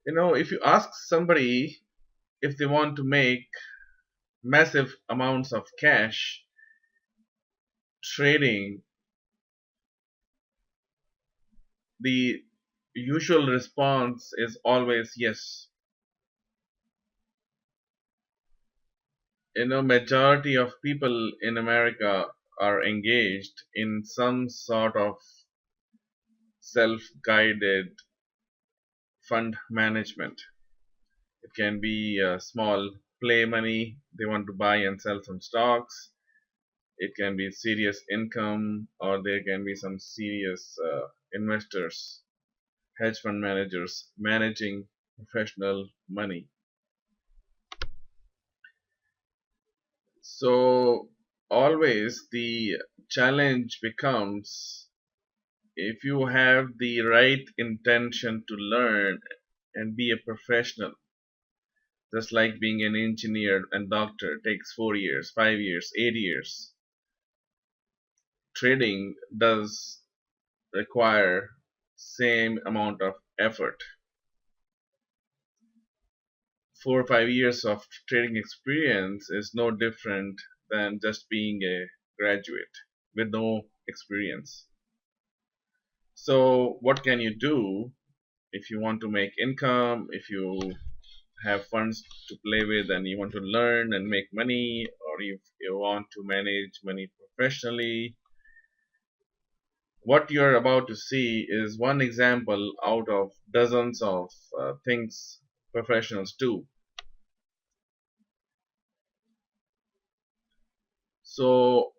If you ask somebody if they want to make massive amounts of cash trading, the usual response is always yes. Majority of people in America are engaged in some sort of self-guided fund management. It can be small play money, they want to buy and sell some stocks. It can be serious income, or there can be some serious investors, hedge fund managers managing professional money. So always the challenge becomes, if you have the right intention to learn and be a professional, just like being an engineer and doctor takes 4 years, 5 years, 8 years, trading does require same amount of effort. 4 or 5 years of trading experience is no different than just being a graduate with no experience. So what can you do if you want to make income, if you have funds to play with and you want to learn and make money, or if you want to manage money professionally? What you're about to see is one example out of dozens of things professionals do. So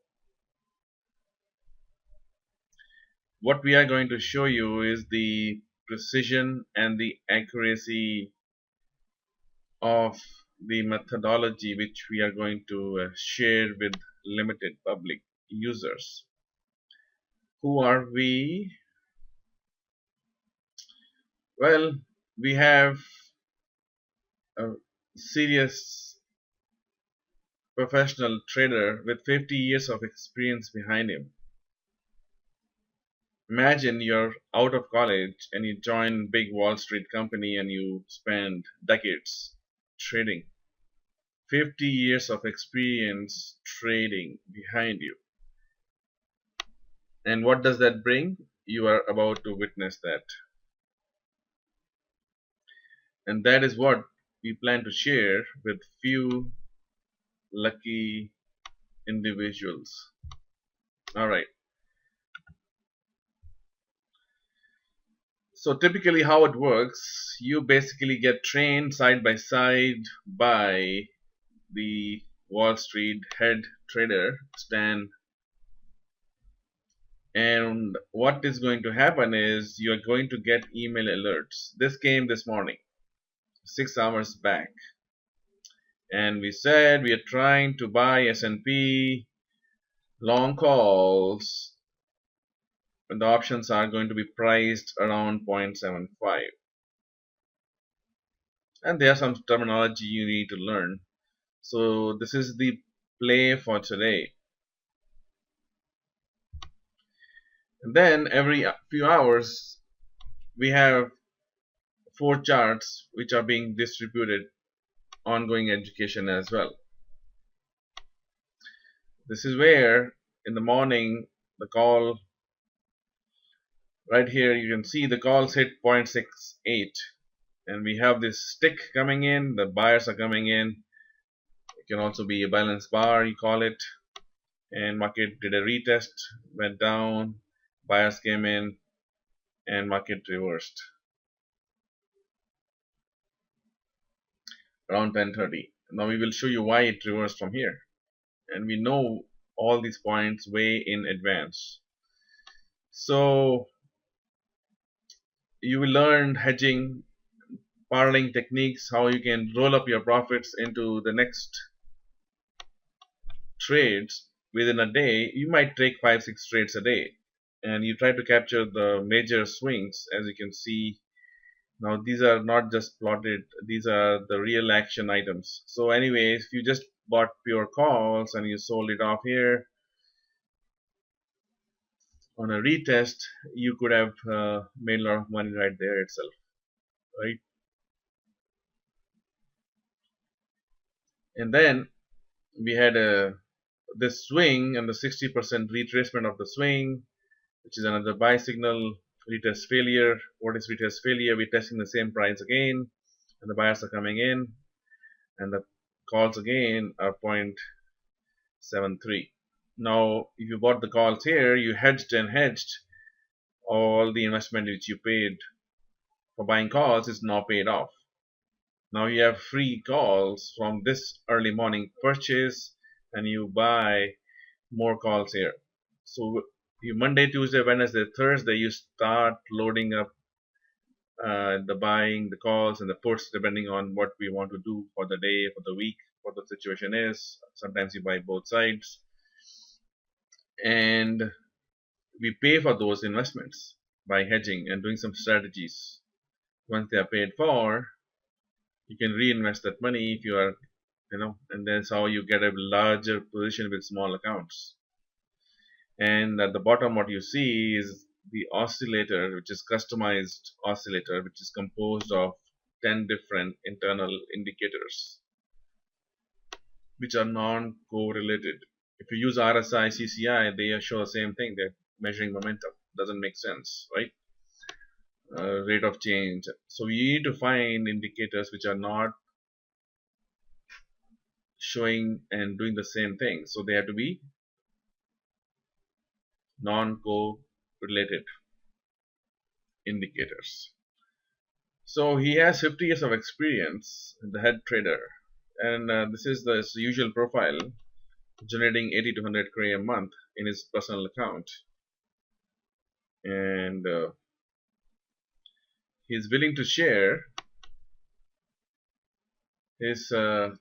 what we are going to show you is the precision and the accuracy of the methodology which we are going to share with limited public users. Who are we? Well, we have a serious professional trader with 50 years of experience behind him. Imagine you're out of college and you join big Wall Street company and you spend decades trading. 50 years of experience trading behind you. And what does that bring? You are about to witness that. And that is what we plan to share with few lucky individuals. Alright. So typically how it works, you basically get trained side by side by the Wall Street head trader, Stan. And what is going to happen is you are going to get email alerts. This came this morning, 6 hours back. And we said we are trying to buy S&P long calls, and the options are going to be priced around 0.75. And there's some terminology you need to learn. So this is the play for today. And then every few hours we have 4 charts which are being distributed, ongoing education as well. This is where in the morning the call, right here you can see the calls hit 0.68, and we have this stick coming in, the buyers are coming in. It can also be a balance bar, you call it, and market did a retest, went down, buyers came in, and market reversed around 10:30. Now we will show you why it reversed from here, and we know all these points way in advance. So you will learn hedging, parlaying techniques, how you can roll up your profits into the next trades within a day. You might take 5-6 trades a day, and you try to capture the major swings. As you can see now, these are not just plotted, these are the real action items. So anyway, if you just bought pure calls and you sold it off here on a retest, you could have made a lot of money right there itself, right? And then we had this swing and the 60% retracement of the swing, which is another buy signal. Retest failure. What is retest failure? We're testing the same price again, and the buyers are coming in, and the calls again are 0.73. Now, if you bought the calls here, you hedged and hedged. All the investment which you paid for buying calls is now paid off. Now you have free calls from this early morning purchase, and you buy more calls here. So you Monday, Tuesday, Wednesday, Thursday, you start loading up the buying, the calls, and the puts, depending on what we want to do for the day, for the week, what the situation is. Sometimes you buy both sides, and we pay for those investments by hedging and doing some strategies. Once they are paid for, you can reinvest that money if you are, and that's how you get a larger position with small accounts. And at the bottom, what you see is the oscillator, which is customized oscillator, which is composed of 10 different internal indicators, which are non-correlated. If you use RSI, CCI, they show the same thing. They're measuring momentum. Doesn't make sense, right? Rate of change. So we need to find indicators which are not showing and doing the same thing. So they have to be non-correlated indicators. So he has 50 years of experience, the head trader, and this is the usual profile, generating 80 to 100 a month in his personal account, and he's willing to share his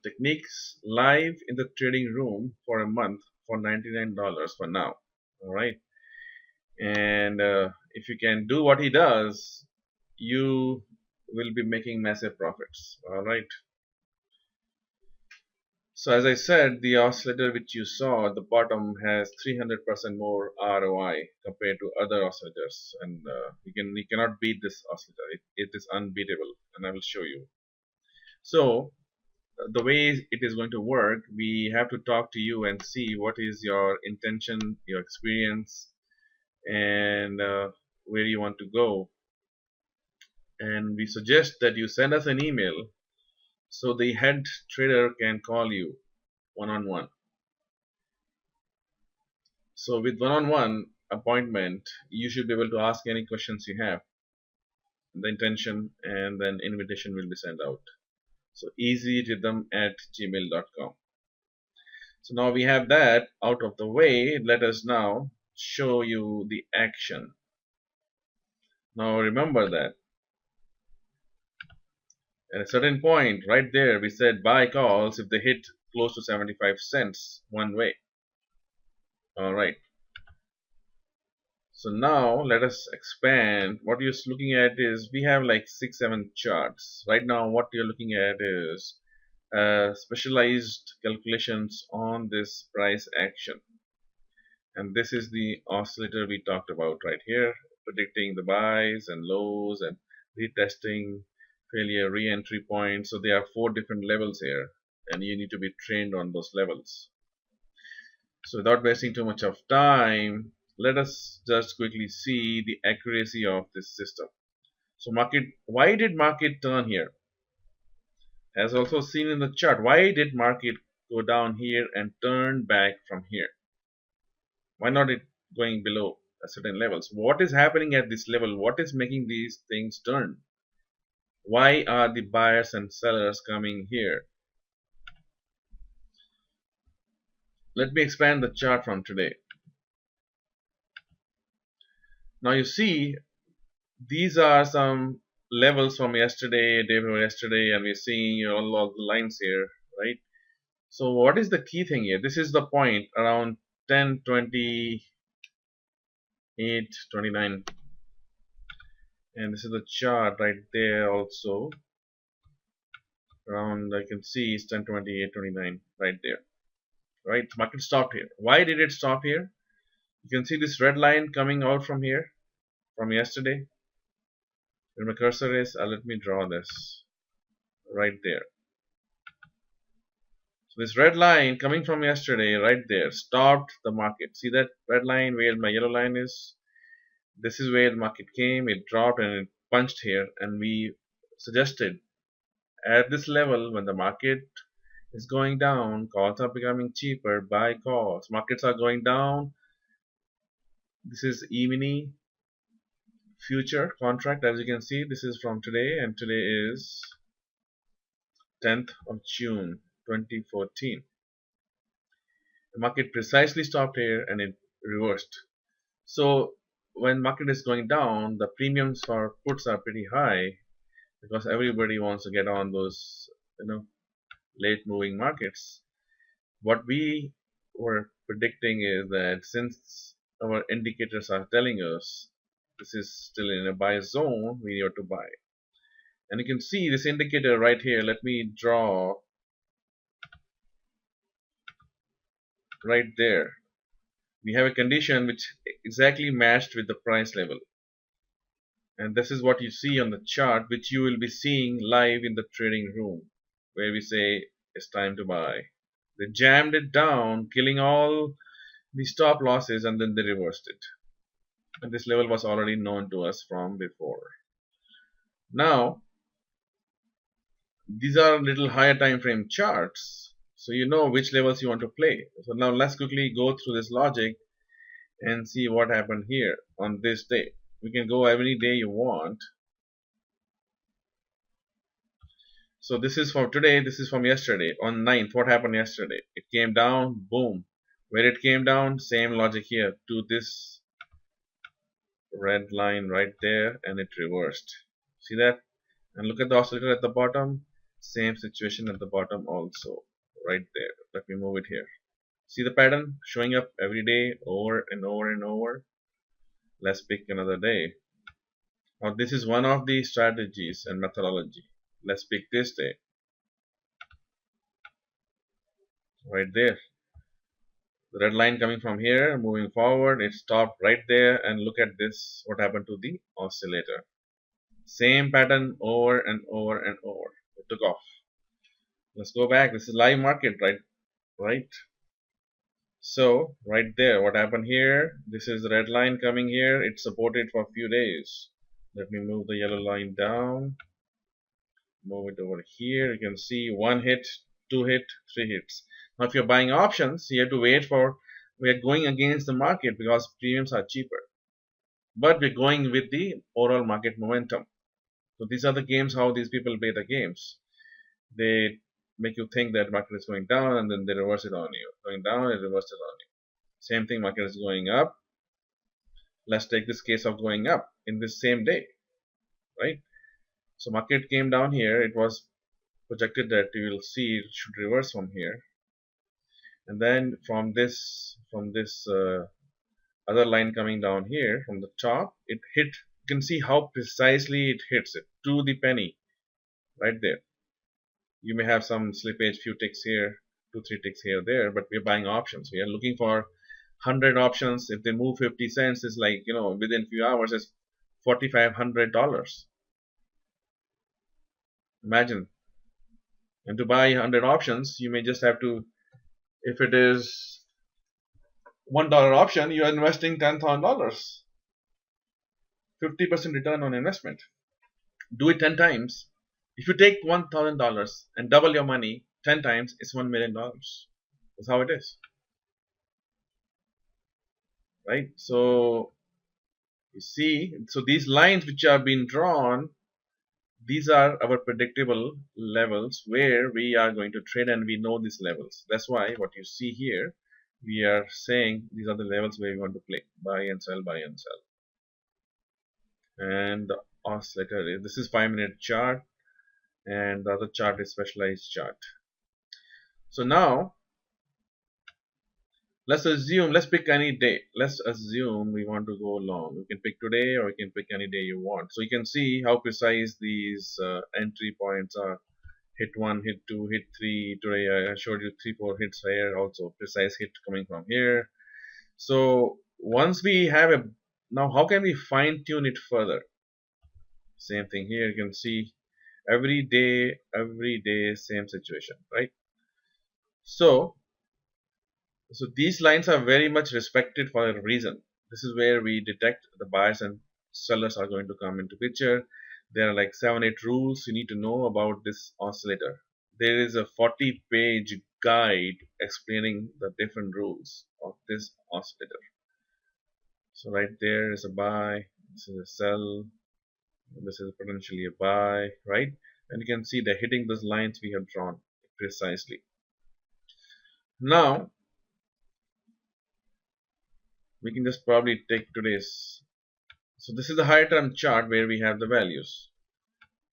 techniques live in the trading room for a month for $99 for now. All right, and if you can do what he does, you will be making massive profits. All right. So as I said, the oscillator which you saw at the bottom has 300% more ROI compared to other oscillators, and you cannot beat this oscillator. It is unbeatable, and I will show you. So the way it is going to work, we have to talk to you and see what is your intention, your experience, and where you want to go. And we suggest that you send us an email so the head trader can call you one-on-one. So with one-on-one appointment, you should be able to ask any questions you have, the intention, and then invitation will be sent out. So easyrhythm@gmail.com. So now we have that out of the way. Let us now show you the action. Now remember that at a certain point right there, we said buy calls if they hit close to 75 cents one way. All right. So now let us expand. What you're looking at is we have like 6-7 charts. Right now what you're looking at is specialized calculations on this price action. And this is the oscillator we talked about right here, predicting the buys and lows and retesting, failure, re-entry points. So there are 4 different levels here, and you need to be trained on those levels. So without wasting too much of time, let us just quickly see the accuracy of this system. So why did market turn here? As also seen in the chart, why did market go down here and turn back from here? Why not it going below a certain levels? What is happening at this level? What is making these things turn? Why are the buyers and sellers coming here? Let me expand the chart from today. Now you see these are some levels from yesterday, day before yesterday, and we're seeing all of the lines here, right? So what is the key thing here? This is the point around 10:28, 29, and this is the chart right there also. Around I can see is 10:28, 29 right there. Right, market stopped here. Why did it stop here? You can see this red line coming out from here from yesterday. Where my cursor is, let me draw this right there. This red line coming from yesterday right there stopped the market. See that red line where my yellow line is? This is where the market came, it dropped and it punched here, and we suggested at this level when the market is going down, calls are becoming cheaper, buy calls. Markets are going down. This is E-mini future contract, as you can see. This is from today, and today is 10th of June 2014. The market precisely stopped here and it reversed. So when market is going down, the premiums for puts are pretty high because everybody wants to get on those, late moving markets. What we were predicting is that since our indicators are telling us this is still in a buy zone, we need to buy. And you can see this indicator right here. Let me draw right there. We have a condition which exactly matched with the price level. And this is what you see on the chart, which you will be seeing live in the trading room, where we say it's time to buy. They jammed it down, killing all the stop losses, and then they reversed it. And this level was already known to us from before. Now, these are little higher time frame charts, so you know which levels you want to play. So now let's quickly go through this logic and see what happened here on this day. We can go every day you want. So this is from today, this is from yesterday. On 9th, what happened yesterday? It came down, boom. Where it came down, same logic here to this red line right there, and it reversed. See that? And look at the oscillator at the bottom. Same situation at the bottom also, right there. Let me move it here. See the pattern showing up every day over and over and over. Let's pick another day. Now this is one of the strategies and methodology. Let's pick this day. Right there. The red line coming from here, moving forward, it stopped right there, and look at this, what happened to the oscillator. Same pattern over and over and over. It took off. Let's go back. This is live market, right? So right there, what happened here? This is the red line coming here. It's supported for a few days. Let me move the yellow line down. Move it over here. You can see one hit, two hit, three hits. Now if you're buying options, you have to wait for, we are going against the market because premiums are cheaper. But we're going with the overall market momentum. So these are the games, how these people play the games. They make you think that market is going down and then they reverse it on you. Going down and reverse it on you. Same thing, market is going up. Let's take this case of going up in this same day, right? So market came down here. It was projected that you will see it should reverse from here. And then from this other line coming down here from the top, it hit. You can see how precisely it hits it to the penny right there. You may have some slippage, few ticks here, 2-3 ticks here there, but we're buying options. We are looking for 100 options. If they move 50 cents, it's like, within few hours it's $4,500. Imagine. And to buy 100 options, you may just have to, if it is $1 option, you are investing $10,000. 50% return on investment. Do it 10 times. If you take $1,000 and double your money 10 times, it's $1 million. That's how it is. Right? So you see, so these lines which are being drawn, these are our predictable levels where we are going to trade, and we know these levels. That's why what you see here, we are saying these are the levels where we want to play. Buy and sell, buy and sell. And the oscillator, this is 5-minute chart, and the other chart is specialized chart. So now let's pick any day. Let's assume we want to go long. You can pick today or you can pick any day you want. So you can see how precise these entry points are. Hit 1, hit 2, hit 3. Today I showed you 3-4 hits here, also precise hit coming from here. So once we have a, now how can we fine tune it further? Same thing here. You can see every day, same situation, right? So these lines are very much respected for a reason. This is where we detect the buyers and sellers are going to come into picture. There are like 7-8 rules you need to know about this oscillator. There is a 40-page guide explaining the different rules of this oscillator. So right there is a buy, this is a sell, this is potentially a buy, right? And you can see they're hitting those lines we have drawn precisely. Now we can just probably take today's. So this is the higher term chart where we have the values.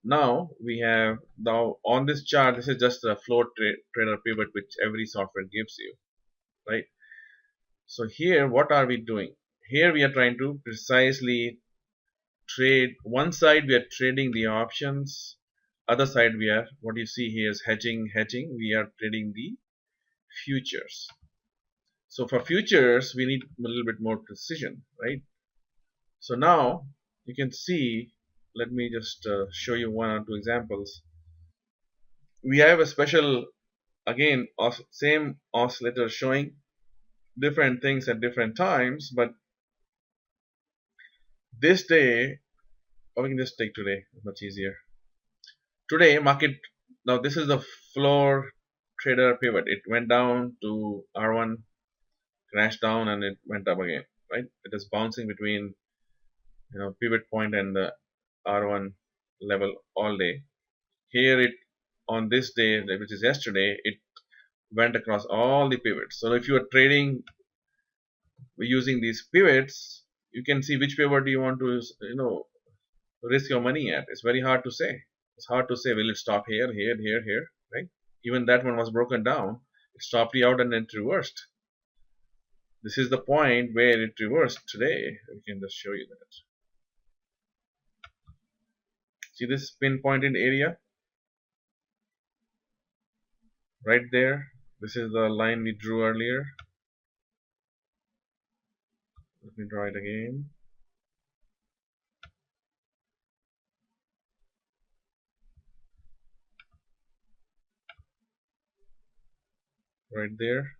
Now we have on this chart, this is just a float trader pivot which every software gives you, right? So here what are we doing? Here we are trying to precisely trade. One side we are trading the options, other side we are, what you see here is hedging. We are trading the futures. So for futures we need a little bit more precision, right? So now you can see, let me just show you one or two examples. We have a special, again, same oscillator showing different things at different times, but this day, or we can just take today, much easier. Today market, now this is the floor trader pivot. It went down to R1, crashed down, and it went up again, right? It is bouncing between pivot point and the R1 level all day. Here it, on this day, which is yesterday, it went across all the pivots. So if you are trading using these pivots, you can see which pivot you want to risk your money at. It's very hard to say. It's hard to say, will it stop here, right? Even that one was broken down. It stopped you out and then it reversed. This is the point where it reversed today. We can just show you that. See this pinpointed area right there? This is the line we drew earlier. Let me draw it again. Right there.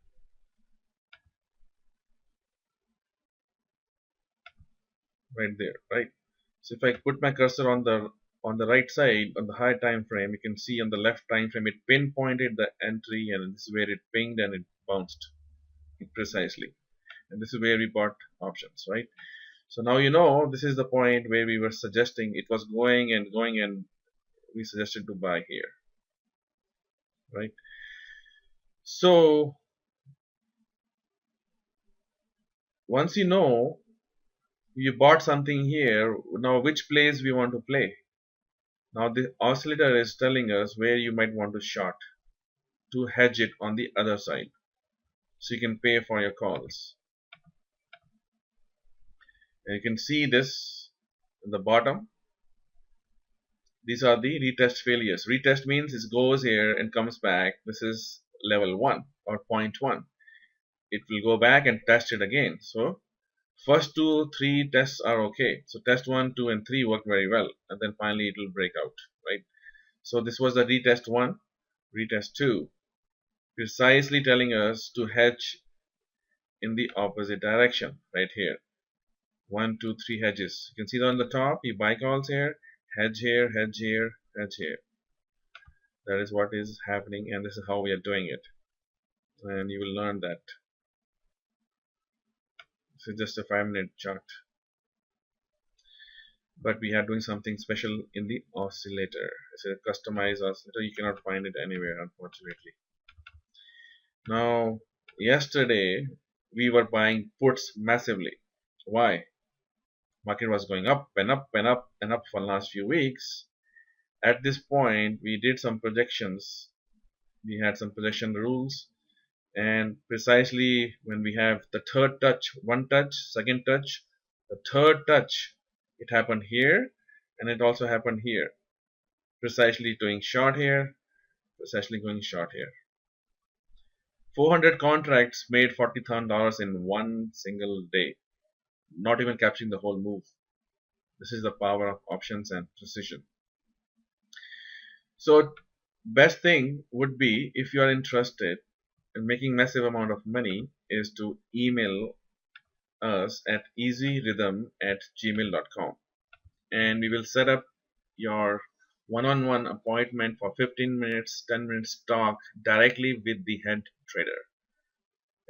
Right there, right? So if I put my cursor on the right side on the high time frame, you can see on the left time frame it pinpointed the entry, and this is where it pinged and it bounced precisely. And this is where we bought options, right? So now this is the point where we were suggesting it was going and we suggested to buy here, right? So once you bought something here, now which place we want to play? Now the oscillator is telling us where you might want to short to hedge it on the other side, so you can pay for your calls. And you can see this in the bottom. These are the retest failures. Retest means it goes here and comes back. This is level 1 or point 1. It will go back and test it again. So first 2, 3 tests are okay. So test 1, 2 and 3 work very well, and then finally it will break out, right? So this was the retest 1, retest 2, precisely telling us to hedge in the opposite direction right here. 1, 2, 3 hedges. You can see on the top, you buy calls here, hedge here, hedge here, hedge here. That is what is happening, and this is how we are doing it. And you will learn that. This is just a 5-minute chart. But we are doing something special in the oscillator. It's a customized oscillator. You cannot find it anywhere, unfortunately. Now, yesterday we were buying puts massively. Why? Market was going up and up and up and up for the last few weeks. At this point, we did some projections. We had some projection rules, and precisely when we have the third touch, one touch, second touch, the third touch, it happened here and it also happened here. Precisely doing short here, precisely going short here. 400 contracts made $40,000 in one single day, not even capturing the whole move. This is the power of options and precision. So best thing would be, if you are interested, and making massive amount of money is to email us at easyrhythm@gmail.com, and we will set up your one-on-one appointment for 15 minutes, 10 minutes talk directly with the head trader.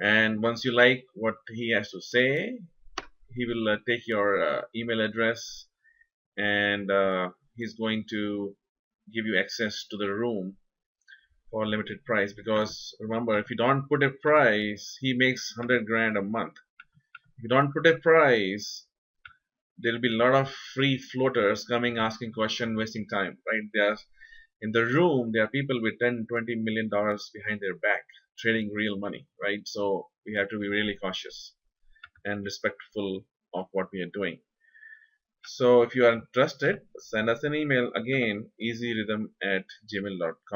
And once you like what he has to say, he will take your email address, and he's going to give you access to the room for a limited price. Because remember, if you don't put a price, he makes 100 grand a month. If you don't put a price, there'll be a lot of free floaters coming asking question, wasting time, right? There's in the room there are people with 10-20 million dollars behind their back trading real money, right? So we have to be really cautious and respectful of what we are doing. So if you are interested, send us an email again, easyrhythm@gmail.com.